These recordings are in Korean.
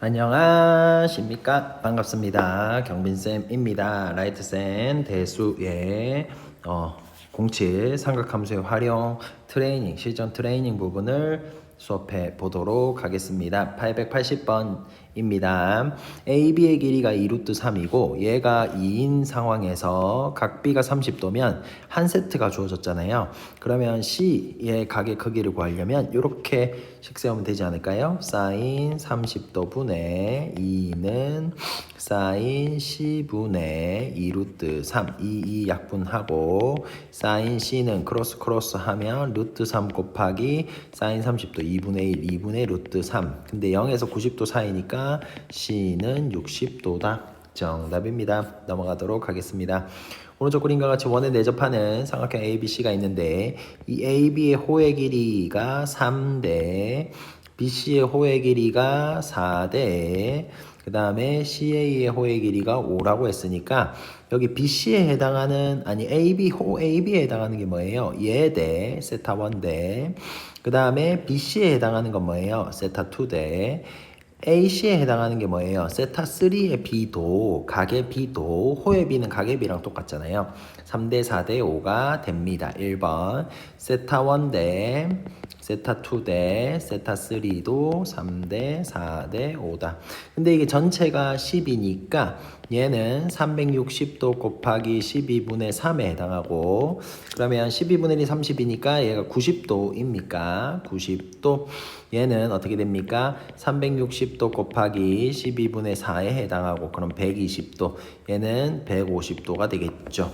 안녕하십니까. 반갑습니다. 경빈쌤입니다. 라이트쌤 대수의 07 삼각함수의 활용 트레이닝, 실전 트레이닝 부분을 수업해 보도록 하겠습니다. 880번입니다. AB의 길이가 2루트 3이고 얘가 2인 상황에서 각 B가 30도면 한 세트가 주어졌잖아요. 그러면 C의 각의 크기를 구하려면 이렇게 식 세우면 되지 않을까요? 사인 30도 분의 2는 사인 C분의 2루트 3 2 약분하고 사인 C는 크로스 하면 루트 3 곱하기 사인 30도 2분의 1 2분의 루트 3 근데 0에서 90도 사이니까 C는 60도다. 정답입니다. 넘어가도록 하겠습니다. 오른쪽 그림과 같이 원에 내접하는 삼각형 ABC가 있는데 이 AB의 호의 길이가 3대 BC의 호의 길이가 4대 그 다음에 CA의 호의 길이가 5라고 했으니까 여기 BC에 해당하는 호 AB에 해당하는 게 뭐예요? 얘대 세타 1대 그 다음에 BC에 해당하는 건 뭐예요? 세타 2대 AC에 해당하는 게 뭐예요? 세타 3의 B도 각의 B도 호의 B는 각의 B랑 똑같잖아요. 3대 4대 5가 됩니다. 1번 세타 1대 세타 2대 세타 3도 3대 4대 5다. 근데 이게 전체가 10이니까 얘는 360도 곱하기 12분의 3에 해당하고 그러면 12분의 1이 30이니까 얘가 90도입니까? 90도 얘는 어떻게 됩니까? 360도 곱하기 12분의 4에 해당하고 그럼 120도 얘는 150도가 되겠죠.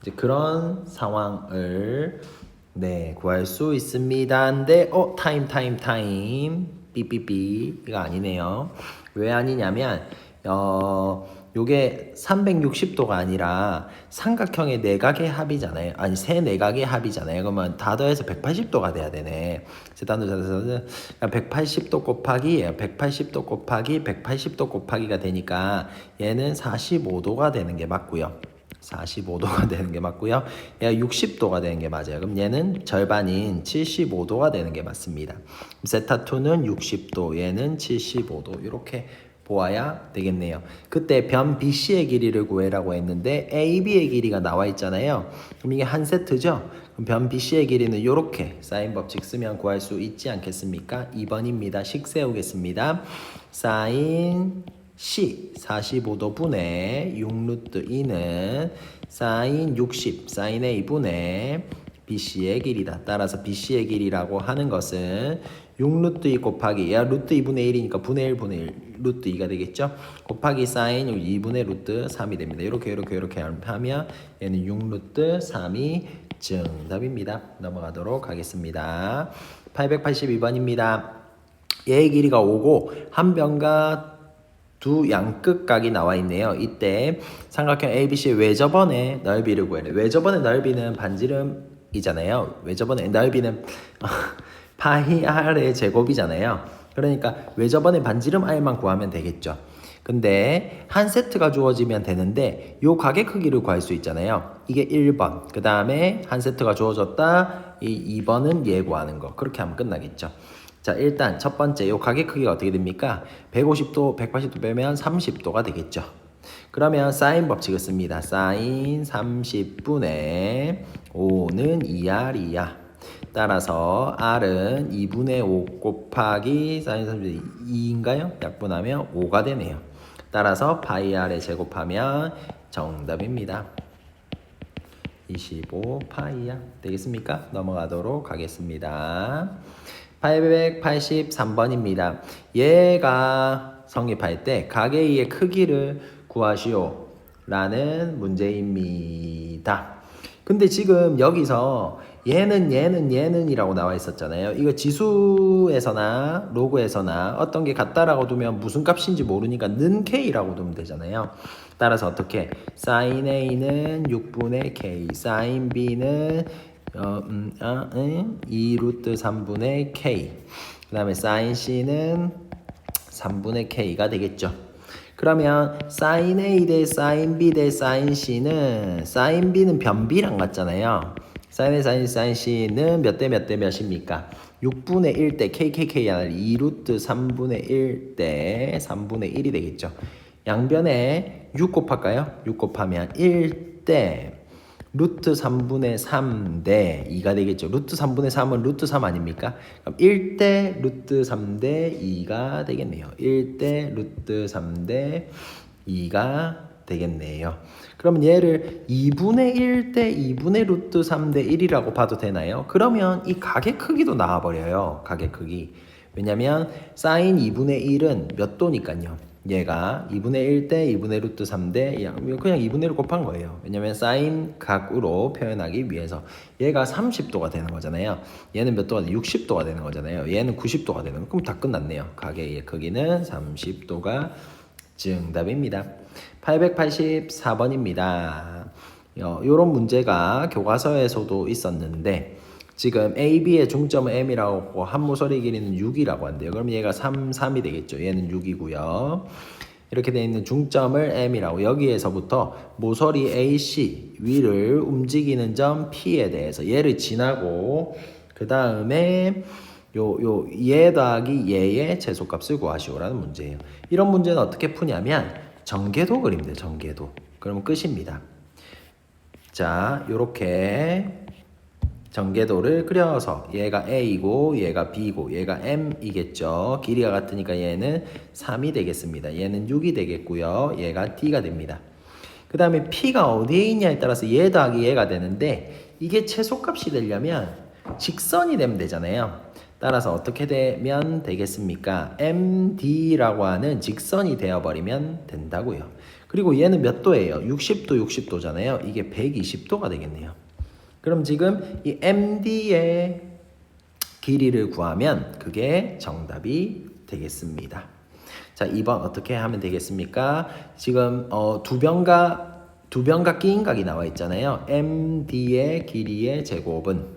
이제 그런 상황을 구할 수 있습니다. 근데 타임 삐삐삐 이거 아니네요. 왜 아니냐면 요게 360도가 아니라 삼각형의 내각의 합이잖아요. 아니 세 내각의 합이잖아요. 그러면 다 더해서 180도가 돼야 되네. 세단도 180도 곱하기 180도 곱하기 180도 곱하기가 되니까 얘는 45도가 되는 게 맞고요. 45도가 되는 게 맞고요. 얘가 60도가 되는 게 맞아요. 그럼 얘는 절반인 75도가 되는 게 맞습니다. 세타2는 60도, 얘는 75도 이렇게 보아야 되겠네요. 그때 변 BC의 길이를 구해라고 했는데 AB의 길이가 나와 있잖아요. 그럼 이게 한 세트죠? 그럼 변 BC의 길이는 이렇게 사인 법칙 쓰면 구할 수 있지 않겠습니까? 2번입니다. 식 세우겠습니다. 사인 C 45도 분의 6루트 2는 사인 60 사인 A분의 BC의 길이다. 따라서 BC의 길이라고 하는 것은 6루트 2 곱하기 루트 2분의 1이니까 분의 1 분의 1 루트 2가 되겠죠. 곱하기 사인 2분의 루트 3이 됩니다. 이렇게 하면 얘는 6루트 3이 정답입니다. 넘어가도록 하겠습니다. 882번입니다. 얘의 길이가 5고 한 변과 두 양끝각이 나와 있네요. 이때 삼각형 ABC의 외접원의 넓이를 구해라. 외접원의 넓이는 반지름이잖아요. 외접원의 넓이는 파이 R의 제곱이잖아요. 그러니까 외접원의 반지름 R만 구하면 되겠죠. 근데 한 세트가 주어지면 되는데 요 각의 크기를 구할 수 있잖아요. 이게 1번. 그 다음에 한 세트가 주어졌다. 이 2번은 얘 구하는 거. 그렇게 하면 끝나겠죠. 자, 일단 첫 번째 요 가게 크기가 어떻게 됩니까? 150도, 180도 빼면 30도가 되겠죠. 그러면 사인 법칙을 씁니다. 사인 30분의 5는 2R이야. 따라서 R은 2분의 5 곱하기 사인 30분의 2인가요? 약분하면 5가 되네요. 따라서 파이 R에 제곱하면 정답입니다. 25 파이야. 되겠습니까? 넘어가도록 하겠습니다. 883번입니다. 얘가 성립할 때 각의 크기를 구하시오 라는 문제입니다. 근데 지금 여기서 얘는 이라고 나와 있었잖아요. 이거 지수에서나 로그에서나 어떤 게 같다라고 두면 무슨 값인지 모르니까 는 K라고 두면 되잖아요. 따라서 어떻게? sin A는 6분의 K, sin B는 2루트 3분의 K 그 다음에 sin C는 3분의 K가 되겠죠. 그러면 sin A 대 sin B 대 sin C는 sin B는 변 B랑 같잖아요. sin A, sin C는 몇 대 몇입니까? 6분의 1 대 kkk 아니라 2루트 3분의 1 대 3분의 1이 되겠죠. 양변에 6 곱할까요? 6 곱하면 1 대 루트 3분의 3 대 2가 되겠죠. 루트 3분의 3은 루트 3 아닙니까? 그럼 1 대 루트 3 대 2가 되겠네요. 1 대 루트 3 대 2가 되겠네요. 그럼 얘를 2분의 1 대 2분의 루트 3 대 1이라고 봐도 되나요? 그러면 이 각의 크기도 나와버려요. 각의 크기. 왜냐면 사인 2분의 1은 몇 도니까요. 얘가 2분의 1 대 2분의 루트 3 대 그냥 2분의 1을 곱한 거예요. 왜냐면 사인 각으로 표현하기 위해서. 얘가 30도가 되는 거잖아요. 얘는 몇 도가 돼? 60도가 되는 거잖아요. 얘는 90도가 되는 거. 그럼 다 끝났네요. 각의 크기는 30도가 정답입니다. 884번입니다. 이런 문제가 교과서에서도 있었는데 지금 A, B의 중점은 M이라고 하고 한모서리 길이는 6이라고 한대요. 그럼 얘가 3, 3이 되겠죠. 얘는 6이고요. 이렇게 되어 있는 중점을 M이라고 여기에서부터 모서리 AC 위를 움직이는 점 P에 대해서 얘를 지나고 그 다음에 얘 더하기 얘의 최소값을 구하시오라는 문제예요. 이런 문제는 어떻게 푸냐면 전개도 그리면 돼요. 전개도. 그러면 끝입니다. 자, 요렇게 전개도를 그려서 얘가 A고 얘가 B고 얘가 M이겠죠. 길이가 같으니까 얘는 3이 되겠습니다. 얘는 6이 되겠고요. 얘가 D가 됩니다. 그 다음에 P가 어디에 있냐에 따라서 얘 더하기 얘가 되는데 이게 최소값이 되려면 직선이 되면 되잖아요. 따라서 어떻게 되면 되겠습니까? MD라고 하는 직선이 되어버리면 된다고요. 그리고 얘는 몇 도예요? 60도, 60도잖아요. 이게 120도가 되겠네요. 그럼 지금 이 MD의 길이를 구하면 그게 정답이 되겠습니다. 자, 2번 어떻게 하면 되겠습니까? 지금 두 변각 끼인각이 나와 있잖아요. MD의 길이의 제곱은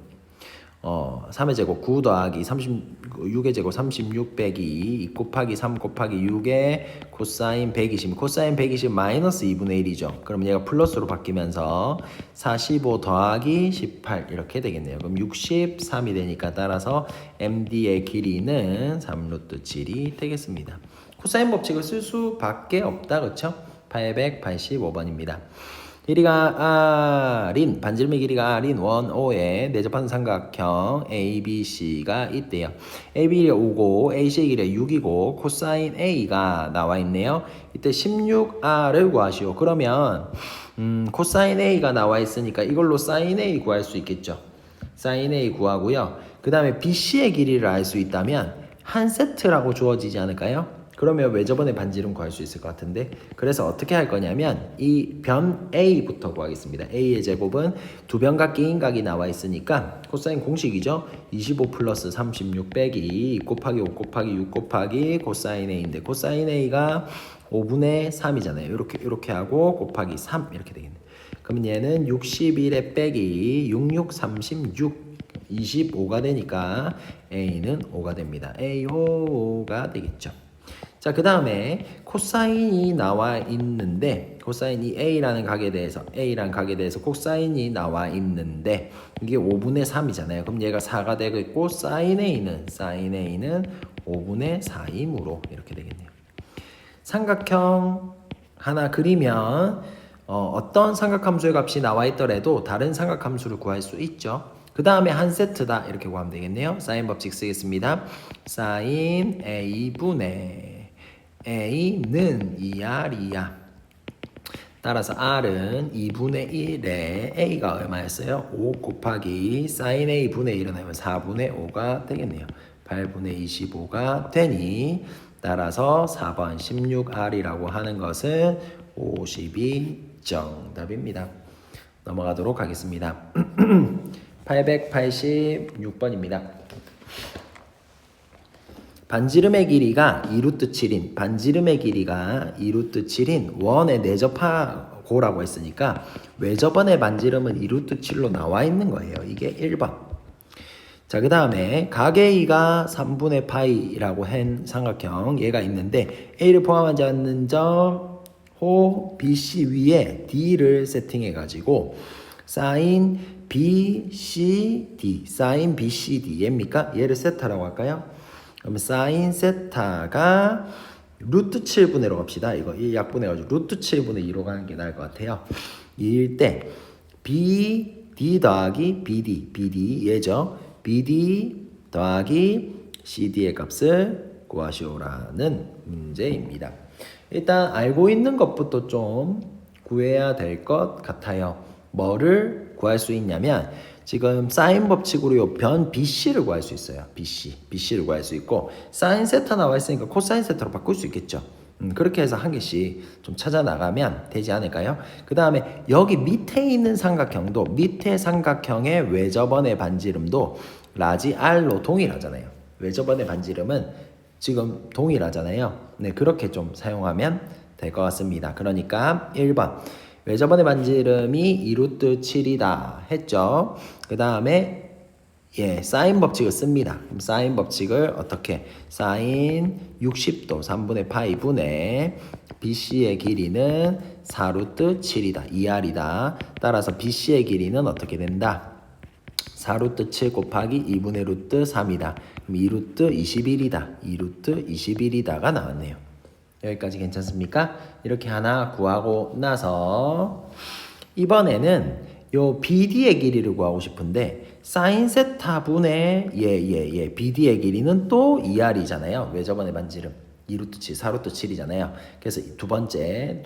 3의 제곱 9 더하기 36의 제곱 36 빼기 2 곱하기 3 곱하기 6의 코사인 120 코사인 120 마이너스 2분의 1이죠. 그럼 얘가 플러스로 바뀌면서 45 더하기 18 이렇게 되겠네요. 그럼 63이 되니까 따라서 MD의 길이는 3루트 7이 되겠습니다. 코사인 법칙을 쓸 수밖에 없다. 그렇죠? 885번입니다. 길이가 R인 반지름의 길이가 R인 원O에 내접하는 삼각형 ABC가 있대요. AB가 5고 AC의 길이가 6이고 코사인 A가 나와 있네요. 이때 16R을 구하시오. 그러면 코사인 A가 나와 있으니까 이걸로 사인 A 구할 수 있겠죠. 사인 A 구하고요. 그 다음에 BC의 길이를 알 수 있다면 한 세트라고 주어지지 않을까요? 그러면 외접원의 반지름 구할 수 있을 것 같은데 그래서 어떻게 할 거냐면 이 변 A부터 구하겠습니다. A의 제곱은 두 변각 끼인각이 나와 있으니까 코사인 공식이죠. 25 플러스 36 빼기 2 곱하기 5 곱하기 6 곱하기 코사인 A인데 코사인 A가 5분의 3이잖아요. 이렇게 하고 곱하기 3 이렇게 되겠네요. 그러면 얘는 61에 빼기 66 36 25가 되니까 A는 5가 됩니다. A5가 되겠죠. 자, 그 다음에 코사인이 나와 있는데 코사인이 A라는 각에 대해서 코사인이 나와 있는데 이게 5분의 3이잖아요. 그럼 얘가 4가 되겠고 사인 A는 5분의 4이므로 이렇게 되겠네요. 삼각형 하나 그리면 어떤 삼각함수의 값이 나와 있더라도 다른 삼각함수를 구할 수 있죠. 그 다음에 한 세트다 이렇게 구하면 되겠네요. 사인 법칙 쓰겠습니다. 사인 A분의 A는 2R이야. 따라서 R은 2분의 1에 A가 얼마였어요? 5 곱하기 sin A분의 1은 하면 4분의 5가 되겠네요. 8분의 25가 되니 따라서 4번 16R이라고 하는 것은 52 정답입니다. 넘어가도록 하겠습니다. 886번입니다. 반지름의 길이가 2루트 7인 반지름의 길이가 2루트 7인 원에 내접하고라고 했으니까 외접원의 반지름은 2루트 7로 나와 있는 거예요. 이게 1번. 자, 그 다음에 각 A가 3분의 파이라고 한 삼각형 얘가 있는데 A를 포함하지 않는 점 호 BC 위에 D를 세팅해 가지고 사인 BCD, 사인 BCD 얘입니까? 얘를 세타라고 할까요? 그러면 사인 세타가 루트 7분의 1로 갑시다. 이거 이 약분해가지고 루트 7분의 2로 가는 게 나을 것 같아요. 이일 때 BD 더하기 BD 얘죠. BD 더하기 CD의 값을 구하시오라는 문제입니다. 일단 알고 있는 것부터 좀 구해야 될 것 같아요. 뭐를 구할 수 있냐면 지금 사인 법칙으로 요 변 BC를 구할 수 있어요. BC를 구할 수 있고 사인 세타 나와 있으니까 코사인 세타로 바꿀 수 있겠죠. 그렇게 해서 한 개씩 좀 찾아 나가면 되지 않을까요? 그 다음에 여기 밑에 있는 삼각형도 밑에 삼각형의 외접원의 반지름도 라지 R로 동일하잖아요. 외접원의 반지름은 지금 동일하잖아요. 네, 그렇게 좀 사용하면 될 것 같습니다. 그러니까 1번 외접원의 반지름이 2루트 7이다 했죠. 그 다음에 사인 법칙을 씁니다. 그럼 사인 법칙을 어떻게? 사인 60도 3분의 파이 분의 BC의 길이는 4루트 7이다. 2R이다. 따라서 BC의 길이는 어떻게 된다? 4루트 7 곱하기 2분의 루트 3이다. 그럼 2루트 21이다. 2루트 21이다가 나왔네요. 여기까지 괜찮습니까? 이렇게 하나 구하고 나서 이번에는 요 BD의 길이를 구하고 싶은데 사인 세타 분의 BD의 길이는 또 2R이잖아요. 외접원의 반지름 2루트 7, 4루트 7이잖아요. 그래서 두 번째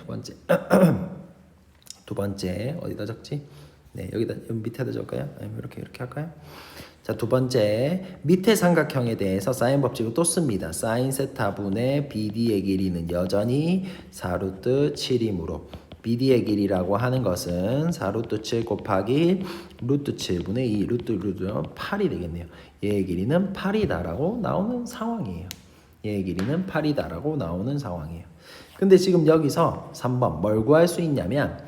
어디다 적지? 네, 여기 밑에다 적을까요? 아니면 이렇게 할까요? 자, 두 번째 밑에 삼각형에 대해서 사인 법칙을 또 씁니다. 사인 세타 분의 BD의 길이는 여전히 4루트 7이므로 BD의 길이라고 하는 것은 4루트 7 곱하기 루트 7분의 2 루트 8이 되겠네요. 얘의 길이는 8이다라고 나오는 상황이에요. 얘의 길이는 8이다라고 나오는 상황이에요. 근데 지금 여기서 3번 뭘 구할 수 있냐면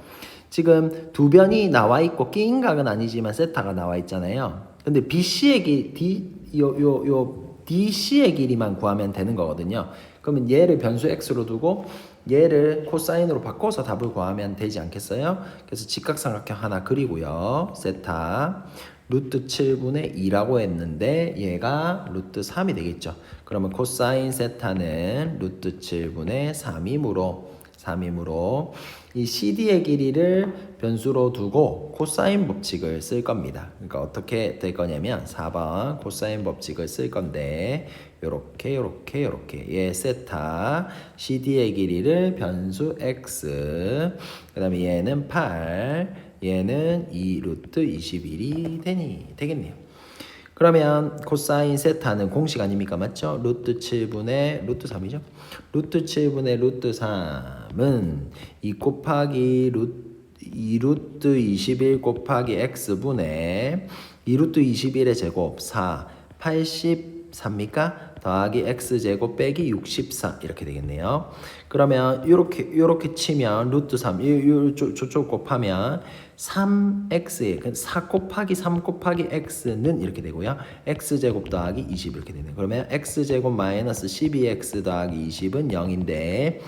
지금 두 변이 나와 있고 끼인 각은 아니지만 세타가 나와 있잖아요. 근데 BC의 DC의 길이만 구하면 되는 거거든요. 그러면 얘를 변수 x로 두고 얘를 코사인으로 바꿔서 답을 구하면 되지 않겠어요? 그래서 직각삼각형 하나 그리고요. 세타 루트 7분의 2라고 했는데 얘가 루트 3이 되겠죠. 그러면 코사인 세타는 루트 7분의 3이므로 이 CD의 길이를 변수로 두고 코사인 법칙을 쓸 겁니다. 그러니까 어떻게 될 거냐면 4번 코사인 법칙을 쓸 건데 요렇게 얘 세타 CD의 길이를 변수 x 그 다음에 얘는 8 얘는 2 루트 21이 되겠네요. 그러면 코사인 세타는 공식 아닙니까? 맞죠? 루트 7분의 루트 3이죠? 루트 7분의 루트 3은 2 곱하기 2 루트 21 곱하기 x분의 2 루트 21의 제곱 4 84입니까? 더하기 x제곱 빼기 64 이렇게 되겠네요. 그러면 요렇게 치면 루트 3 저쪽 곱하면 3x에 4 곱하기 3 곱하기 x는 이렇게 되고요. x제곱 더하기 20 이렇게 되네요. 그러면 x제곱 마이너스 12x 더하기 20은 0인데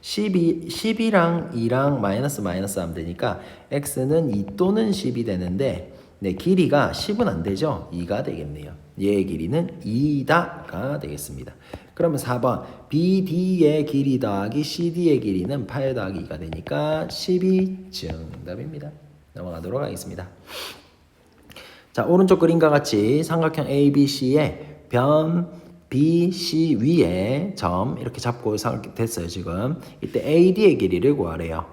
10이랑 2랑 마이너스 하면 되니까 x는 2 또는 10이 되는데 네, 길이가 10은 안 되죠. 2가 되겠네요. 얘의 길이는 2다가 되겠습니다. 그러면 4번 BD의 길이 더하기 CD의 길이는 8 더하기 2가 되니까 12 정답입니다. 넘어가도록 하겠습니다. 자, 오른쪽 그림과 같이 삼각형 ABC의 변 BC 위에 점 이렇게 잡고 됐어요. 지금 이때 AD의 길이를 구하래요.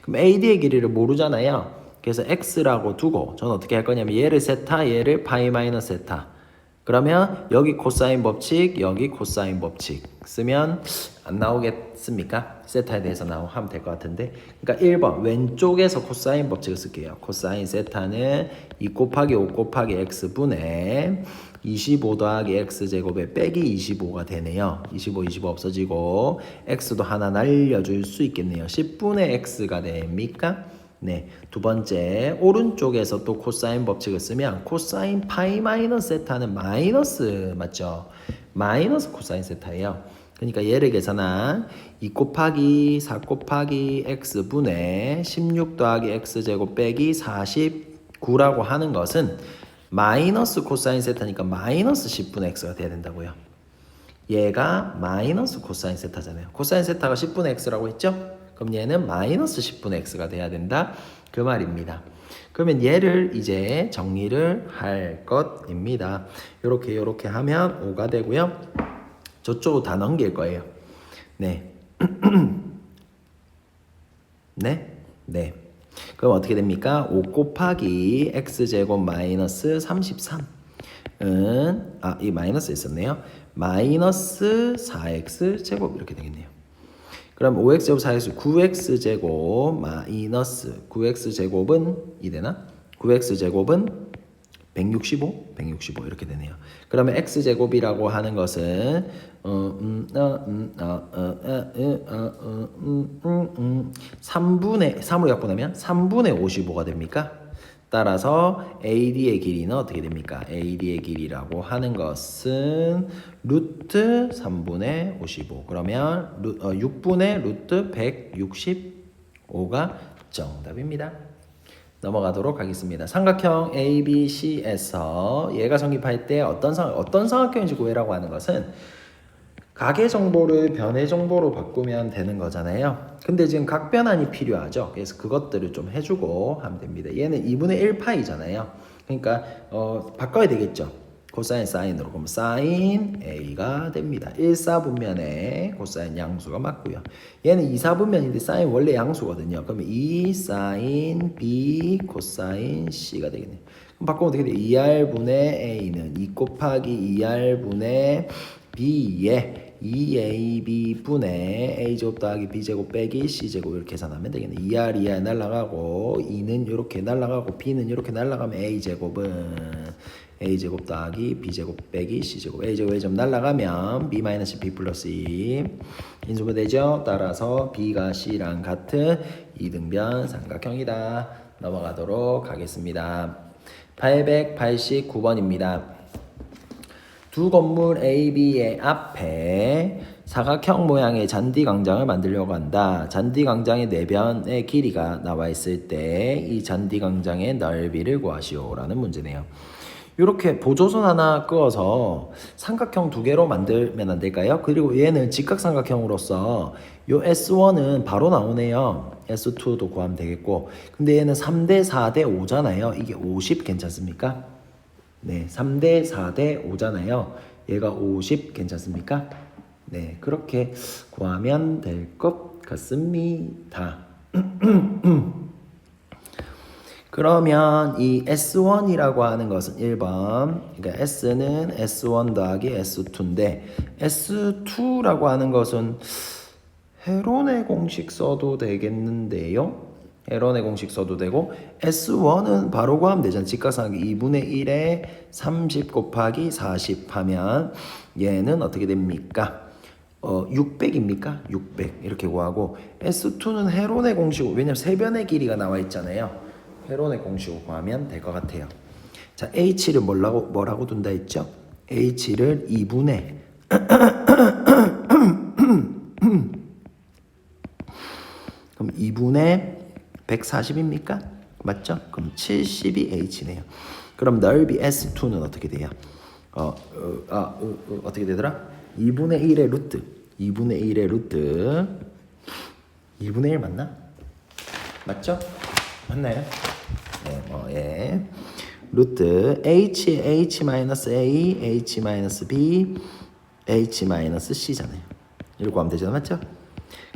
그럼 AD의 길이를 모르잖아요. 그래서 x라고 두고 저는 어떻게 할 거냐면 얘를 세타 얘를 파이 마이너스 세타 그러면 여기 코사인 법칙 여기 코사인 법칙 쓰면 안 나오겠습니까? 세타에 대해서 하면 될 것 같은데 그러니까 1번 왼쪽에서 코사인 법칙을 쓸게요. 코사인 세타는 2 곱하기 5 곱하기 x분의 25 더하기 x제곱에 빼기 25가 되네요. 25 없어지고 x도 하나 날려줄 수 있겠네요. 10분의 x가 됩니까? 네, 두 번째 오른쪽에서 또 코사인 법칙을 쓰면 코사인 파이 마이너스 세타는 마이너스 맞죠? 마이너스 코사인 세타예요. 그러니까 얘를 계산한 2 곱하기 4 곱하기 x분의 16 더하기 x제곱 빼기 40 9라고 하는 것은 마이너스 코사인 세타니까 마이너스 10분의 x가 돼야 된다고요. 얘가 마이너스 코사인 세타잖아요. 코사인 세타가 10분의 x라고 했죠? 그럼 얘는 마이너스 10분의 x가 돼야 된다. 그 말입니다. 그러면 얘를 이제 정리를 할 것입니다. 요렇게 하면 5가 되고요. 저쪽으로 다 넘길 거예요. 네. 네. 그럼 어떻게 됩니까? 5 곱하기 x제곱 마이너스 33은 이 마이너스 있었네요. 마이너스 4x 제곱 이렇게 되겠네요. 그럼 5x 제곱 4x 9x 제곱 마이너스 9x 제곱은 이 되나? 9x 제곱은 165 이렇게 되네요. 그러면 x 제곱이라고 하는 것은 3으로 약분하면 3분의 55가 됩니까? 따라서 AD의 길이는 어떻게 됩니까? AD의 길이라고 하는 것은 루트 3분의 55. 그러면 6분의 루트 165가 정답입니다. 넘어가도록 하겠습니다. 삼각형 ABC에서 얘가 성립할 때 어떤 삼각형인지 구해라고 하는 것은 각의 정보를 변의 정보로 바꾸면 되는 거잖아요. 근데 지금 각변환이 필요하죠. 그래서 그것들을 좀 해주고 하면 됩니다. 얘는 2분의 1 파이잖아요. 그러니까 바꿔야 되겠죠. 코사인 사인으로. 그럼 사인 A가 됩니다. 1, 4분면에 코사인 양수가 맞고요. 얘는 2, 4분면인데 사인 원래 양수거든요. 그러면 2 사인 B 코사인 C가 되겠네요. 그럼 바꾸면 어떻게 돼요? 2R분의 A는 2 곱하기 2R분의 B에 2AB분의 A제곱 더하기 B제곱 빼기 C제곱 이렇게 계산하면 되겠네. 2R 날라가고 2는 이렇게 날라가고 B는 이렇게 날라가면 A제곱은 A제곱 더하기 B제곱 빼기 C제곱 A제곱 A제곱 날라가면 B 마이너스 B 플러스 2 인수분 되죠. 따라서 B가 C랑 같은 이등변 삼각형이다. 넘어가도록 하겠습니다. 889번입니다. 두 건물 A, B의 앞에 사각형 모양의 잔디광장을 만들려고 한다. 잔디광장의 내변의 길이가 나와 있을 때 이 잔디광장의 넓이를 구하시오 라는 문제네요. 이렇게 보조선 하나 그어서 삼각형 두 개로 만들면 안 될까요? 그리고 얘는 직각삼각형으로서 요 S1은 바로 나오네요. S2도 구하면 되겠고, 근데 얘는 3대 4대 5잖아요. 이게 50 괜찮습니까? 네, 3대 4대 5잖아요. 얘가 50 괜찮습니까? 네, 그렇게 구하면 될 것 같습니다. 그러면 이 S1이라고 하는 것은 1번, 그러니까 S는 S1 더하기 S2인데 S2라고 하는 것은 헤론의 공식 써도 되겠는데요. 헤론의 공식 써도 되고 S1은 바로 구하면 되잖아요. 직각삼각형 2분의 1에 30 곱하기 40 하면 얘는 어떻게 됩니까? 600입니까? 600 이렇게 구하고 S2는 헤론의 공식으로, 왜냐면 세변의 길이가 나와 있잖아요. 헤론의 공식으로 구하면 될 것 같아요. 자, H를 뭐라고 둔다 했죠? H를 2분의 그럼 2분의 140입니까? 맞죠? 그럼 70이 H네요. 그럼 넓이 S2는 어떻게 돼요? 어떻게 되더라? 2분의 1의 루트. 2분의 1의 루트. 2분의 1 맞나? 맞죠? 맞나요? 네, 예. 루트 H-A, H-B, H-C잖아요. 이렇게 하면 되잖아요. 맞죠?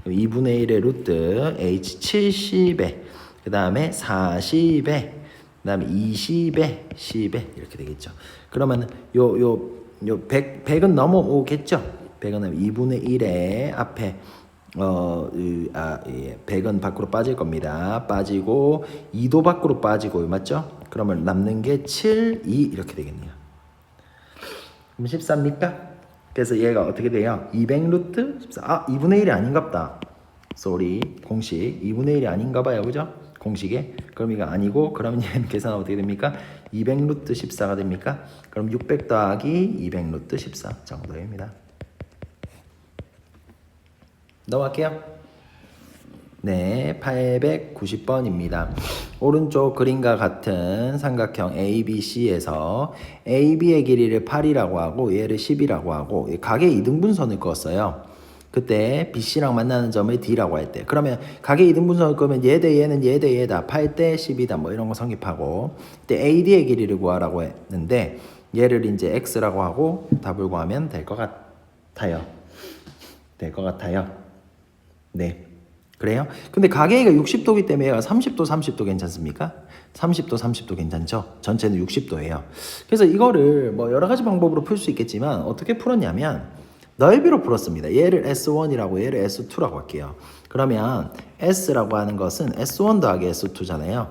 2분의 1의 루트 H 70에 그 다음에 40에 그 다음에 20에 10에 이렇게 되겠죠. 그러면 요 100은 넘어오겠죠. 100은 2분의 1에 앞에 100은 밖으로 빠질 겁니다. 빠지고 2도 밖으로 빠지고 맞죠? 그러면 남는 게 7, 2 이렇게 되겠네요. 그럼 14입니까? 그래서 얘가 어떻게 돼요? 200 루트 14. 2분의 1이 아닌갑다. 쏘리. 공식 2분의 1이 아닌가봐요. 그죠? 공식에. 그럼 이거 아니고 그러면 얘는 계산 어떻게 됩니까? 200 루트 14가 됩니까? 그럼 600 더하기 200 루트 14 정도입니다. 넘어갈게요. 네, 890번입니다. 오른쪽 그림과 같은 삼각형 ABC에서 AB의 길이를 8이라고 하고 얘를 10이라고 하고 각의 이등분선을 그었어요. 그때 BC랑 만나는 점을 D라고 할 때, 그러면 각의 이등분선을 그으면 얘 대 얘는 얘 대 얘다, 8대 10이다 뭐 이런 거 성립하고, 그때 AD의 길이를 구하라고 했는데 얘를 이제 X라고 하고 답을 구하면 될 것 같아요. 될 것 같아요. 네. 그래요? 근데 가계가 60도기 때문에 얘가 30도, 30도 괜찮습니까? 30도, 30도 괜찮죠? 전체는 60도예요. 그래서 이거를 뭐 여러 가지 방법으로 풀 수 있겠지만 어떻게 풀었냐면 넓이로 풀었습니다. 얘를 S1이라고 얘를 S2라고 할게요. 그러면 S라고 하는 것은 S1 더하기 S2잖아요.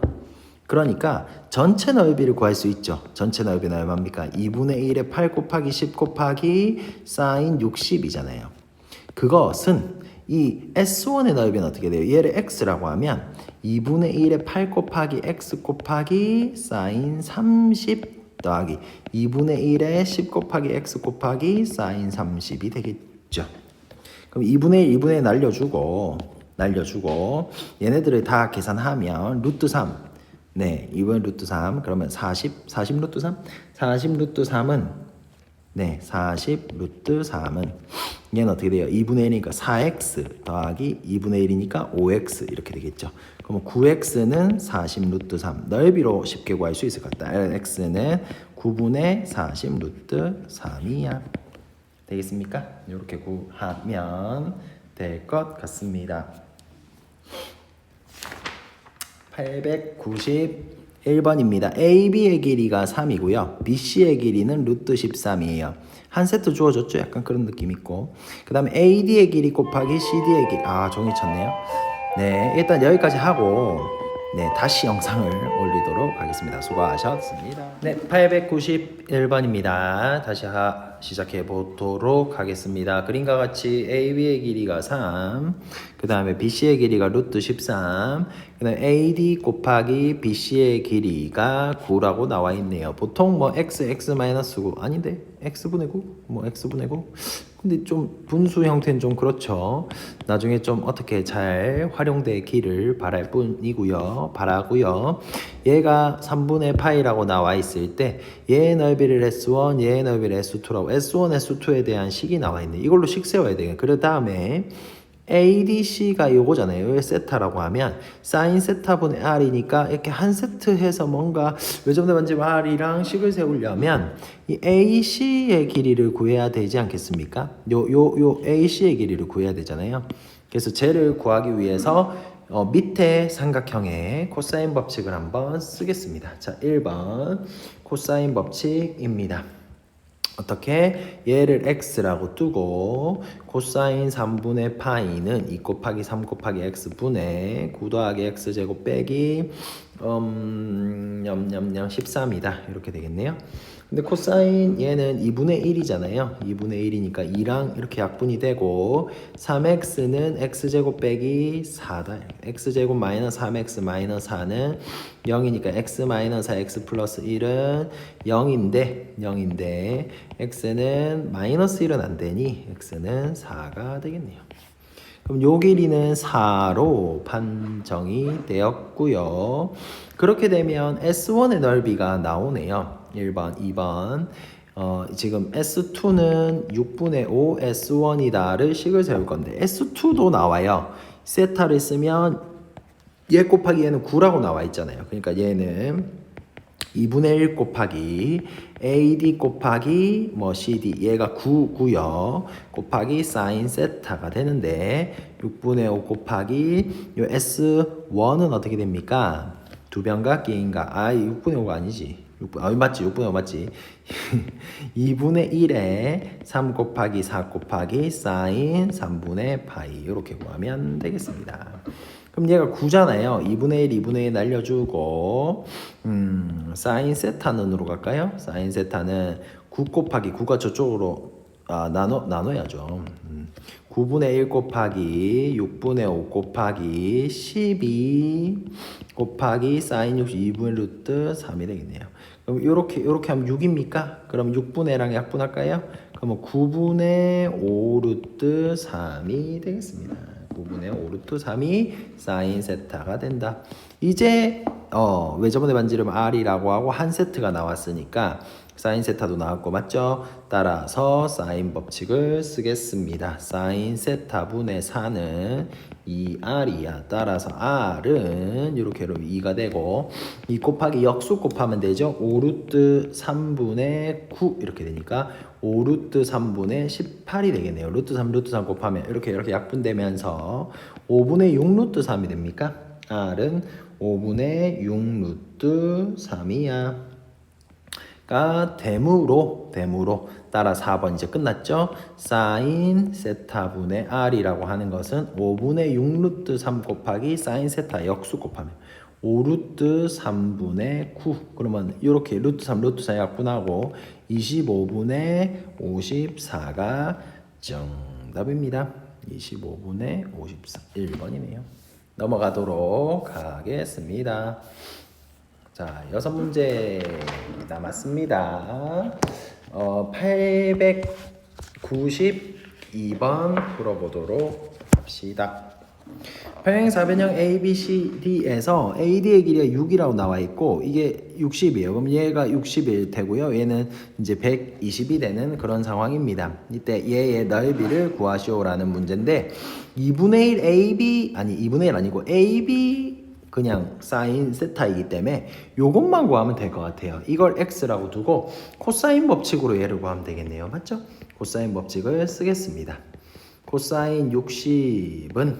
그러니까 전체 넓이를 구할 수 있죠. 전체 넓이는 얼마입니까? 2분의 1에 8 곱하기 10 곱하기 사인 60이잖아요. 그것은 이 S1의 넓이는 어떻게 돼요? 얘를 X라고 하면 2분의 1에 8 곱하기 X 곱하기 사인 30 더하기 2분의 1에 10 곱하기 X 곱하기 사인 30이 되겠죠. 그럼 2분의 1, 2분의 1 날려주고 얘네들을 다 계산하면 루트 3. 네, 2분의 루트 3. 그러면 40 루트 3? 40 루트 3은 네, 40 루트 3은 얘는 어떻게 돼요? 2분의 1이니까 4x 더하기 2분의 1이니까 5x 이렇게 되겠죠. 그럼 9x는 40 루트 3. 넓이로 쉽게 구할 수 있을 것 같다. x는 9분의 40 루트 3이야. 되겠습니까? 이렇게 구하면 될 것 같습니다. 891번입니다. AB의 길이가 3이고요. BC의 길이는 루트 13이에요. 한 세트 주어졌죠? 약간 그런 느낌 있고. 그 다음에 AD의 길이 곱하기 CD의 길이. 아, 종이 쳤네요. 네, 일단 여기까지 하고 네, 다시 영상을 올리도록 하겠습니다. 수고하셨습니다. 네, 891번입니다. 다시 시작해 보도록 하겠습니다. 그림과 같이 AB의 길이가 3, 그 다음에 BC의 길이가 루트 13, 그 다음에 AD 곱하기 BC의 길이가 9라고 나와 있네요. 보통 뭐 X 마이너스 9 아닌데 X분의 9? 뭐 X분의 9? 근데 좀 분수 형태는 좀 그렇죠. 나중에 좀 어떻게 잘 활용되기를 바라고요. 얘가 3분의 파이라고 나와 있을 때 얘의 넓이를 S1, 얘의 넓이를 S2라고 S1, S2에 대한 식이 나와 있네. 이걸로 식 세워야 돼요. 그 다음에 ADC가 요거잖아요. 요 세타라고 하면 사인 세타분의 R이니까 이렇게 한 세트 해서 뭔가 외접대 반집 R이랑 식을 세우려면 이 AC의 길이를 구해야 되지 않겠습니까? 요 AC의 길이를 구해야 되잖아요. 그래서 쟤를 구하기 위해서 밑에 삼각형의 코사인 법칙을 한번 쓰겠습니다. 자, 1번 코사인 법칙입니다. 어떻게? 얘를 x라고 두고 코사인 3분의 파이는 2 곱하기 3 곱하기 x분의 9 더하기 x제곱 빼기 13이다 이렇게 되겠네요. 근데 코사인 얘는 2분의 1이잖아요. 2분의 1이니까 2랑 이렇게 약분이 되고 3x는 x제곱 빼기 4다. x제곱 마이너스 3x 마이너스 4는 0이니까 x 마이너스 4 x 플러스 1은 0인데 x는 마이너스 1은 안 되니 x는 4가 되겠네요. 그럼 요 길이는 4로 판정이 되었고요. 그렇게 되면 S1의 넓이가 나오네요. 1번, 2번. 지금 S2는 6분의 5 S1이다를 식을 세울 건데 S2도 나와요. 세타를 쓰면 얘 곱하기 얘는 9라고 나와 있잖아요. 그러니까 얘는 2분의 1 곱하기 AD 곱하기 뭐 CD 얘가 9고요. 곱하기 사인 세타가 되는데 6분의 5 곱하기 요 S1은 어떻게 됩니까? 두 변각기인가? 6분의 5가 아니지. 맞지? 6분의 5 맞지? 2분의 1에 3 곱하기 4 곱하기 사인 3분의 파이 이렇게 구하면 되겠습니다. 그럼 얘가 9잖아요. 2분의 1, 2분의 1 날려주고 사인 세타는으로 갈까요? 사인 세타는 9 곱하기 9가 저쪽으로 나눠야죠. 9분의 1 곱하기 6분의 5 곱하기 12 곱하기 사인 60 2분의 루트 3이 되겠네요. 그럼 요렇게 하면 6입니까? 그럼 6분의랑 약분할까요? 그러면 9분의 5 루트 3이 되겠습니다. 부분에 5루트 3이 사인 세타가 된다. 이제 외접원의 반지름 R이라고 하고 한 세트가 나왔으니까 사인 세타도 나왔고 맞죠? 따라서 사인 법칙을 쓰겠습니다. 사인 세타분의 4는 2R이야. 따라서 R은 이렇게 2가 되고 2 곱하기 역수 곱하면 되죠. 5루트 3분의 9 이렇게 되니까 5루트 3분의 18이 되겠네요. 루트 3 루트 3 곱하면 이렇게 약분되면서 5분의 6 루트 3이 됩니까? R은 5분의 6 루트 3이야. 가 되므로 따라 4번 이제 끝났죠. 사인 세타분의 R이라고 하는 것은 5분의 6 루트 3 곱하기 사인 세타 역수 곱하면 5 루트 3분의 9 그러면 이렇게 루트 3 루트 4 약분하고 25분의 54가 정답입니다. 25분의 54 1번이네요. 넘어가도록 하겠습니다. 자, 6문제 남았습니다. 892번 풀어보도록 합시다. 평행사변형 ABCD에서 AD의 길이가 6이라고 나와 있고 이게 60이에요. 그럼 얘가 60일 테고요. 얘는 이제 120이 되는 그런 상황입니다. 이때 얘의 넓이를 구하시오라는 문제인데 2분의 1 AB 아니 2분의 1 아니고 AB 그냥 사인 세타이기 때문에 요것만 구하면 될 것 같아요. 이걸 x라고 두고 코사인 법칙으로 얘를 구하면 되겠네요. 맞죠? 코사인 법칙을 쓰겠습니다. 코사인 60은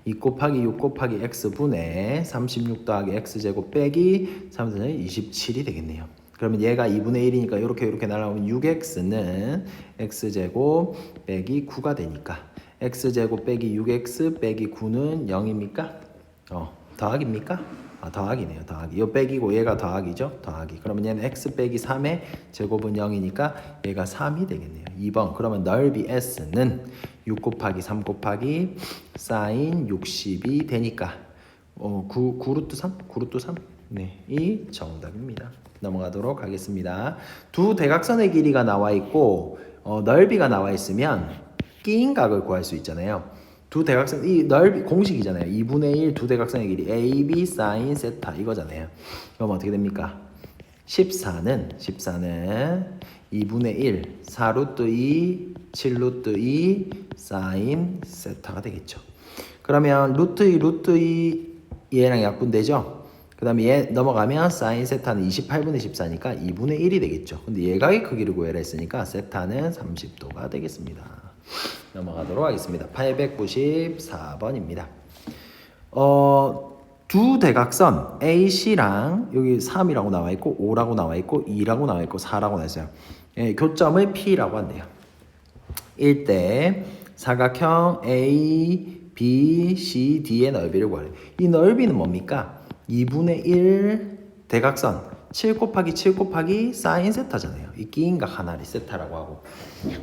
2 곱하기 6 곱하기 x분의 36 더하기 x제곱 빼기 3분의 27이 되겠네요. 그러면 얘가 2분의 1이니까 이렇게 날아오면 6x는 x제곱 빼기 9가 되니까 x제곱 빼기 6x 빼기 9는 0입니까? 더하기입니까? 더하기네요. 더하기. 요 빼기고 얘가 더하기죠. 더하기. 그러면 얘는 x 빼기 3의 제곱은 0이니까 얘가 3이 되겠네요. 2번. 그러면 넓이 s는 6 곱하기 3 곱하기 사인 60이 되니까 9루트 3? 9루트 3? 네, 이 정답입니다. 넘어가도록 하겠습니다. 두 대각선의 길이가 나와 있고 넓이가 나와 있으면 끼인 각을 구할 수 있잖아요. 두 대각선 이 넓이 공식이잖아요. 2분의 1 두 대각선의 길이 AB 사인 세타 이거잖아요. 그럼 어떻게 됩니까? 14는 2분의 1 4루트 2 7루트 2 사인 세타가 되겠죠. 그러면 루트 2 얘랑 약분되죠. 그 다음에 얘 넘어가면 사인 세타는 28분의 14니까 2분의 1이 되겠죠. 근데 얘각의 크기를 구해라 했으니까 세타는 30도가 되겠습니다. 넘어가도록 하겠습니다. 894번입니다. 두 대각선 AC랑 여기 3이라고 나와 있고 5라고 나와 있고 2라고 나와 있고 4라고 나와 있어요. 교점을 P라고 한대요. 일대 사각형 A, B, C, D의 넓이를 구하래요. 이 넓이는 뭡니까? 2분의 1 대각선 7 곱하기 7 곱하기 사인 세타잖아요. 이 끼인각 하나를 세타라고 하고.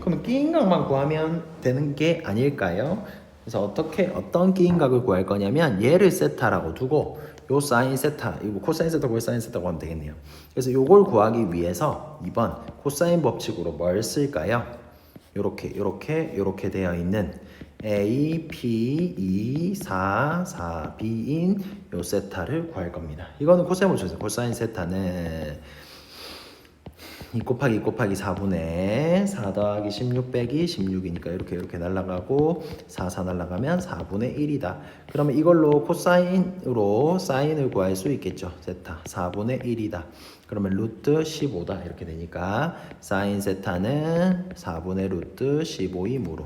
그럼 끼인각만 구하면 되는 게 아닐까요? 그래서 어떤 끼인각을 구할 거냐면 얘를 세타라고 두고 요 사인 세타, 이거 코사인 세타, 코사인 세타고 하면 되겠네요. 그래서 요걸 구하기 위해서 2번 코사인 법칙으로 뭘 쓸까요? 요렇게 되어 있는 A, P, 2, 4, 4, B인 요 세타를 구할 겁니다. 이거는 코사인 법칙이죠. 코사인 세타는 2 곱하기 2 곱하기 4분의 4 더하기 16 빼기 16이니까 이렇게 날아가고 4 날아가면 4분의 1이다. 그러면 이걸로 코사인으로 사인을 구할 수 있겠죠. 세타 4분의 1이다. 그러면 루트 15다. 이렇게 되니까 사인 세타는 4분의 루트 15이므로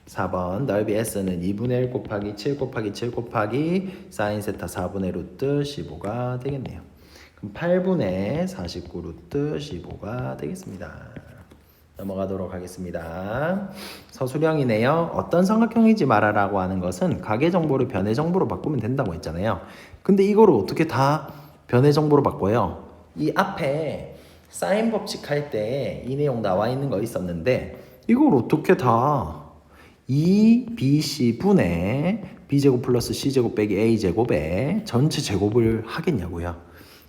4번 넓이 S는 2분의 1 곱하기 7 곱하기 7 곱하기 사인 세타 4분의 루트 15가 되겠네요. 그럼 8분의 49 루트 15가 되겠습니다. 넘어가도록 하겠습니다. 서술형이네요. 어떤 삼각형이지 말아라고 하는 것은 가계 정보를 변의 정보로 바꾸면 된다고 했잖아요. 근데 이거를 어떻게 다 변의 정보로 바꿔요? 이 앞에 사인 법칙 할 때 이 내용 나와 있는 거 있었는데 이걸 어떻게 다 2bc 분의 b제곱 플러스 c제곱 빼기 a제곱에 전체 제곱을 하겠냐고요.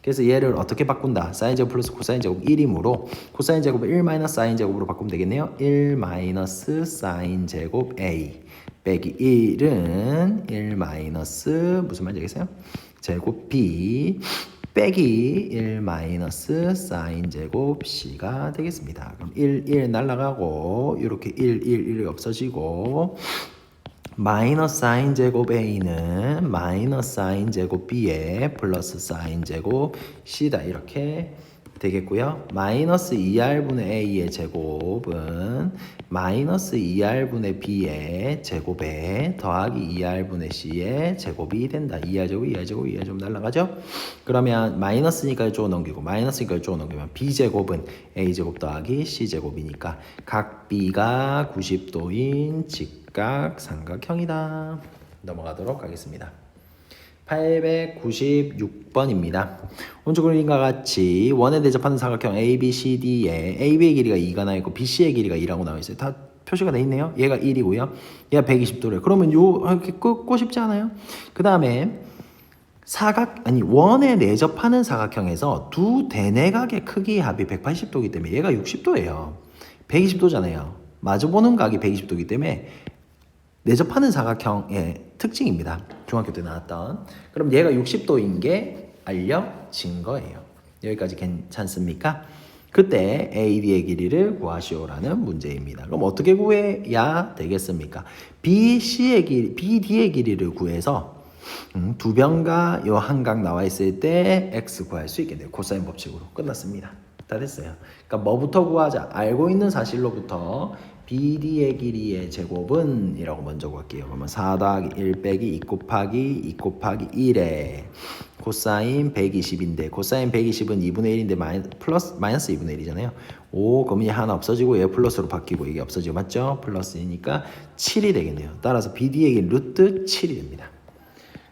그래서 얘를 어떻게 바꾼다? 사인 제곱 플러스 코사인 제곱 1이므로 코사인 제곱을 1 마이너스 사인 제곱으로 바꾸면 되겠네요. 1 마이너스 사인 제곱 a 빼기 1은 1 마이너스 무슨 말인지 알겠어요? 제곱 b 빼기 1 마이너스 사인 제곱 c가 되겠습니다. 그럼 1 날라가고 이렇게 1 없어지고 마이너스 사인 제곱 a는 마이너스 사인 제곱 b에 플러스 사인 제곱 c다 이렇게 되겠고요. 마이너스 2r분의 a의 제곱은 마이너스 2r분의 b의 제곱에 더하기 2r분의 c의 제곱이 된다. 2r 제곱, 2r 제곱, 2r 제곱 날라가죠? 그러면 마이너스니까 이쪽으로 넘기고 마이너스니까 이쪽으로 넘기면 b제곱은 a제곱 더하기 c제곱이니까 각 b가 90도인 직각 삼각형이다. 넘어가도록 하겠습니다. 896번입니다. 오른쪽 그림과 같이 원에 대접하는 삼각형 ABCD에 AB의 길이가 2가 나와 있고 BC의 길이가 2라고 나와 있어요. 다 표시가 돼 있네요. 얘가 1이고요. 얘가 120도래. 그러면 요 이렇게 끄고 싶지 않아요? 그 다음에 원에 내접하는 사각형에서 두 대내각의 크기의 합이 180도이기 때문에 얘가 60도예요. 120도잖아요. 마주보는 각이 120도이기 때문에 내접하는 사각형의 특징입니다. 중학교 때 나왔던. 그럼 얘가 60도인 게 알려진 거예요. 여기까지 괜찮습니까? 그때 AD의 길이를 구하시오라는 문제입니다. 그럼 어떻게 구해야 되겠습니까? BD의 길이를 구해서 두 변과 요 한각 나와 있을 때 X 구할 수 있겠네요. 코사인 법칙으로 끝났습니다. 다 됐어요. 그러니까 뭐부터 구하자? 알고 있는 사실로부터 BD의 길이의 제곱은 이라고 먼저 구할게요. 그러면 4 더하기 1 빼기 2 곱하기 1에 코사인 120인데 코사인 120은 2분의 1인데 마이너스 2분의 1이잖아요. 5 그러면 하나 없어지고 얘 플러스로 바뀌고 이게 없어지고 맞죠? 플러스이니까 7이 되겠네요. 따라서 BD의 길이 루트 7이 됩니다.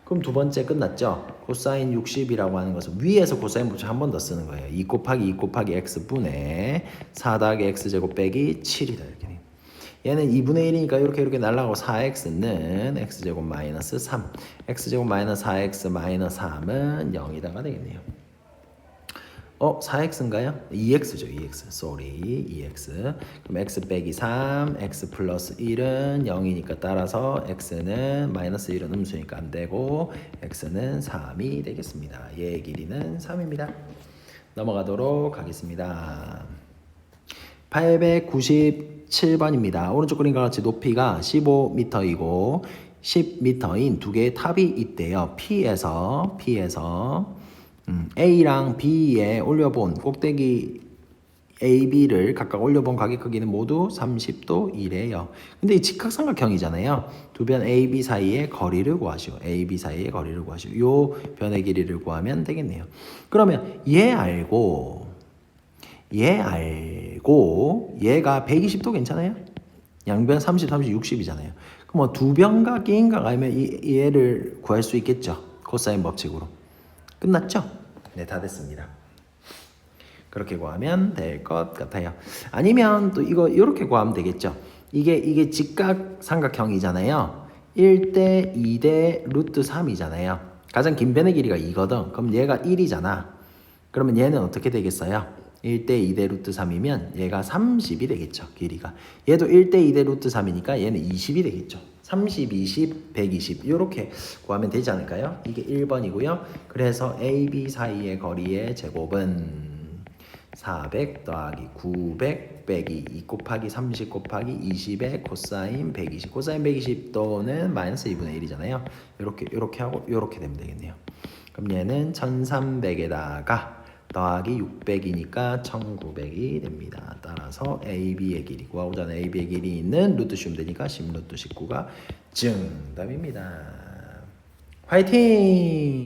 그럼 두 번째 끝났죠? 코사인 60이라고 하는 것은 위에서 코사인 법칙 한 번 더 쓰는 거예요. 2 곱하기 x분의 4 더하기 x제곱 빼기 7이다 이렇게. 얘는 2분의 1이니까 이렇게 날라가고 4x는 x제곱 마이너스 3 x제곱 마이너스 4x 마이너스 3은 0이다가 되겠네요. 4x인가요? 2x죠. 2x. sorry. 2x. 그럼 x 빼기 3, x 플러스 1은 0이니까 따라서 x는 마이너스 1은 음수니까 안 되고 x는 3이 되겠습니다. 얘의 길이는 3입니다. 넘어가도록 하겠습니다. 897번입니다. 오른쪽 그림과 같이 높이가 15m이고 10m인 두 개의 탑이 있대요. P에서 A랑 B에 올려본 꼭대기 AB를 각각 올려본 각의 크기는 모두 30도이래요. 근데 이 직각삼각형이잖아요. 두 변 AB 사이의 거리를 구하시오. AB 사이의 거리를 구하시오. 요 변의 길이를 구하면 되겠네요. 그러면 얘 알고 얘가 120도 괜찮아요? 양변 30, 60이잖아요. 그럼 뭐 두 변과 끼인각 알면 얘를 구할 수 있겠죠. 코사인 법칙으로. 끝났죠? 네, 다 됐습니다. 그렇게 구하면 될 것 같아요. 아니면 또 이렇게 구하면 되겠죠. 이게 직각 삼각형이잖아요. 1대 2대 루트 3이잖아요. 가장 긴 변의 길이가 2거든. 그럼 얘가 1이잖아. 그러면 얘는 어떻게 되겠어요? 1대 2대 루트 3이면 얘가 30이 되겠죠. 길이가. 얘도 1대 2대 루트 3이니까 얘는 20이 되겠죠. 30, 20, 120 이렇게 구하면 되지 않을까요? 이게 1번이고요. 그래서 AB 사이의 거리의 제곱은 400 더하기 900 빼기 2 곱하기 30 곱하기 20의 코사인 120. 코사인 120도는 마이너스 2분의 1이잖아요. 이렇게 하고 이렇게 되면 되겠네요. 그럼 얘는 1300에다가 더하기 600이니까 1900이 됩니다. 따라서 AB의 길이 구하고자 하는 AB의 길이 있는 루트 씌우면 되니까 10루트 19가 정답입니다. 화이팅!